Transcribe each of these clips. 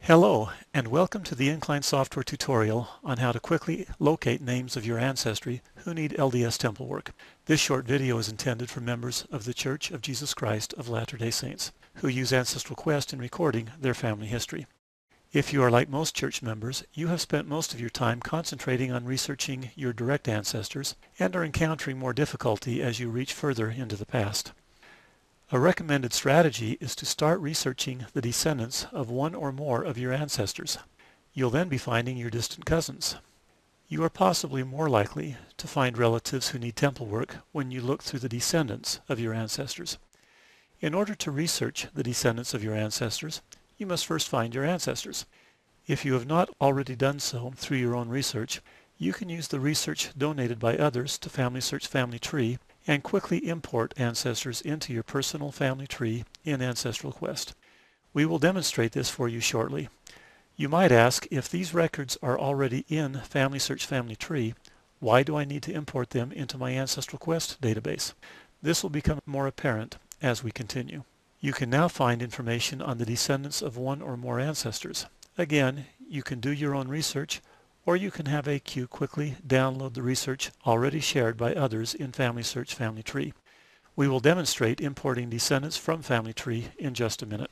Hello, and welcome to the Incline software tutorial on how to quickly locate names of your ancestry who need LDS temple work. This short video is intended for members of the Church of Jesus Christ of Latter-day Saints who use Ancestral Quest in recording their family history. If you are like most church members, you have spent most of your time concentrating on researching your direct ancestors and are encountering more difficulty as you reach further into the past. A recommended strategy is to start researching the descendants of one or more of your ancestors. You'll then be finding your distant cousins. You are possibly more likely to find relatives who need temple work when you look through the descendants of your ancestors. In order to research the descendants of your ancestors, you must first find your ancestors. If you have not already done so through your own research, you can use the research donated by others to FamilySearch Family Tree and quickly import ancestors into your personal family tree in Ancestral Quest. We will demonstrate this for you shortly. You might ask, if these records are already in FamilySearch Family Tree, why do I need to import them into my Ancestral Quest database? This will become more apparent as we continue. You can now find information on the descendants of one or more ancestors. Again, you can do your own research, or you can have AQ quickly download the research already shared by others in FamilySearch Family Tree. We will demonstrate importing descendants from Family Tree in just a minute.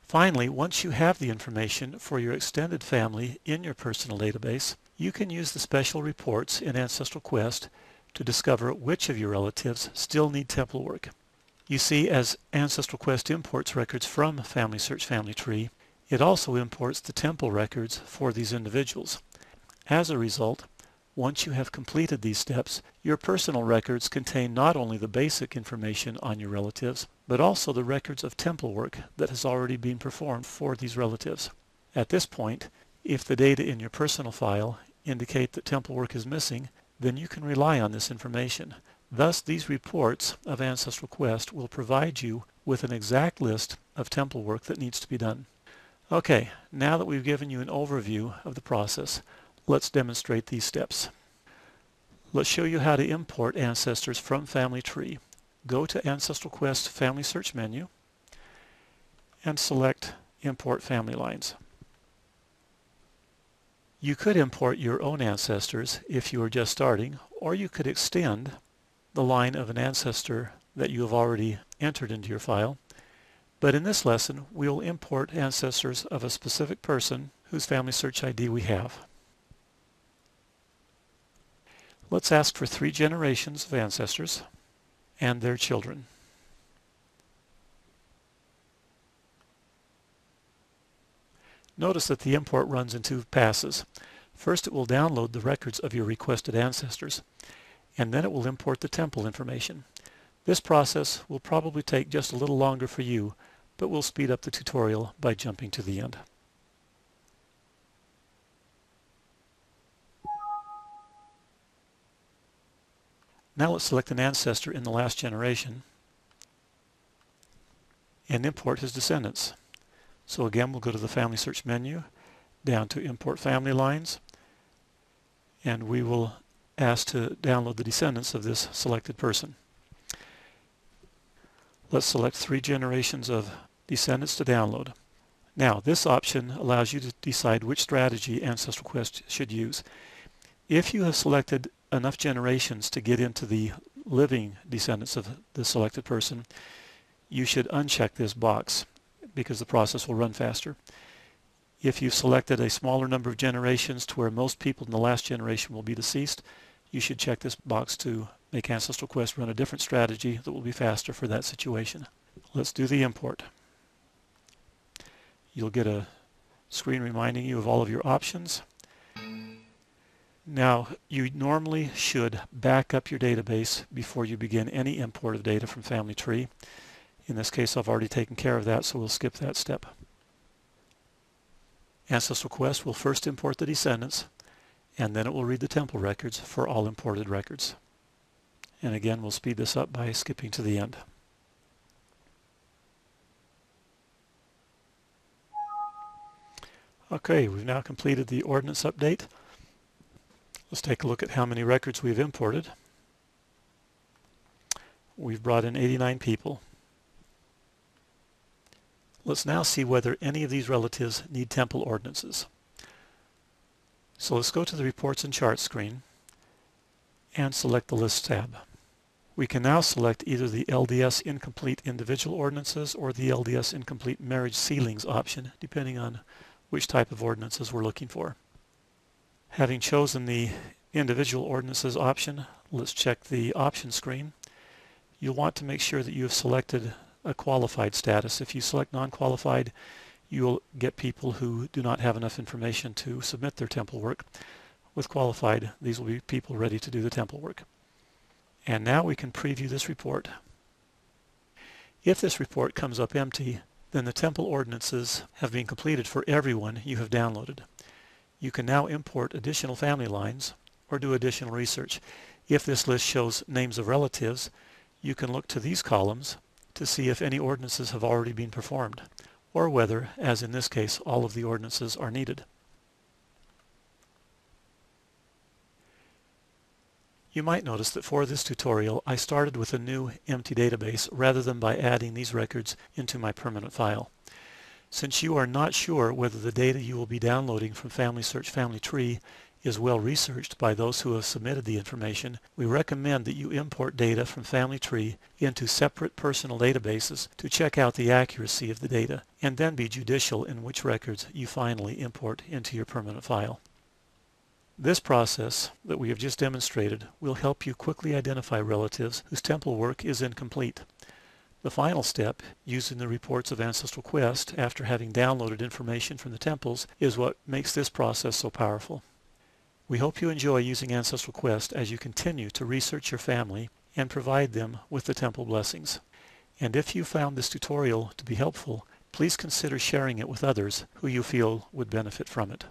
Finally, once you have the information for your extended family in your personal database, you can use the special reports in Ancestral Quest to discover which of your relatives still need temple work. You see, as Ancestral Quest imports records from FamilySearch Family Tree, it also imports the temple records for these individuals. As a result, once you have completed these steps, your personal records contain not only the basic information on your relatives, but also the records of temple work that has already been performed for these relatives. At this point, if the data in your personal file indicate that temple work is missing, then you can rely on this information. Thus, these reports of Ancestral Quest will provide you with an exact list of temple work that needs to be done. Okay, now that we've given you an overview of the process, let's demonstrate these steps. Let's show you how to import ancestors from Family Tree. Go to Ancestral Quest Family Search menu and select Import Family Lines. You could import your own ancestors if you are just starting, or you could extend the line of an ancestor that you have already entered into your file. But in this lesson, we will import ancestors of a specific person whose Family Search ID we have. Let's ask for 3 generations of ancestors and their children. Notice that the import runs in 2 passes. First, it will download the records of your requested ancestors, and then it will import the temple information. This process will probably take just a little longer for you, but we'll speed up the tutorial by jumping to the end. Now let's select an ancestor in the last generation and import his descendants. So again, we'll go to the Family Search menu, down to Import Family Lines, and we will ask to download the descendants of this selected person. Let's select 3 generations of descendants to download. Now, this option allows you to decide which strategy Ancestral Quest should use. If you have selected enough generations to get into the living descendants of the selected person, you should uncheck this box because the process will run faster. If you've selected a smaller number of generations to where most people in the last generation will be deceased, you should check this box to make Ancestral Quest run a different strategy that will be faster for that situation. Let's do the import. You'll get a screen reminding you of all of your options. Now, you normally should back up your database before you begin any import of data from Family Tree. In this case, I've already taken care of that, so we'll skip that step. Ancestral Quest will first import the descendants, and then it will read the temple records for all imported records. And again, we'll speed this up by skipping to the end. Okay, we've now completed the ordinance update. Let's take a look at how many records we've imported. We've brought in 89 people. Let's now see whether any of these relatives need temple ordinances. So let's go to the Reports and Charts screen and select the List tab. We can now select either the LDS Incomplete Individual Ordinances or the LDS Incomplete Marriage Sealings option, depending on which type of ordinances we're looking for. Having chosen the Individual Ordinances option, let's check the Options screen. You'll want to make sure that you have selected a qualified status. If you select non-qualified, you'll get people who do not have enough information to submit their temple work. With qualified, these will be people ready to do the temple work. And now we can preview this report. If this report comes up empty, then the temple ordinances have been completed for everyone you have downloaded. You can now import additional family lines or do additional research. If this list shows names of relatives, you can look to these columns to see if any ordinances have already been performed, or whether, as in this case, all of the ordinances are needed. You might notice that for this tutorial I started with a new empty database rather than by adding these records into my permanent file. Since you are not sure whether the data you will be downloading from FamilySearch Family Tree is well researched by those who have submitted the information, we recommend that you import data from Family Tree into separate personal databases to check out the accuracy of the data, and then be judicial in which records you finally import into your permanent file. This process that we have just demonstrated will help you quickly identify relatives whose temple work is incomplete. The final step, using the reports of Ancestral Quest after having downloaded information from the temples, is what makes this process so powerful. We hope you enjoy using Ancestral Quest as you continue to research your family and provide them with the temple blessings. And if you found this tutorial to be helpful, please consider sharing it with others who you feel would benefit from it.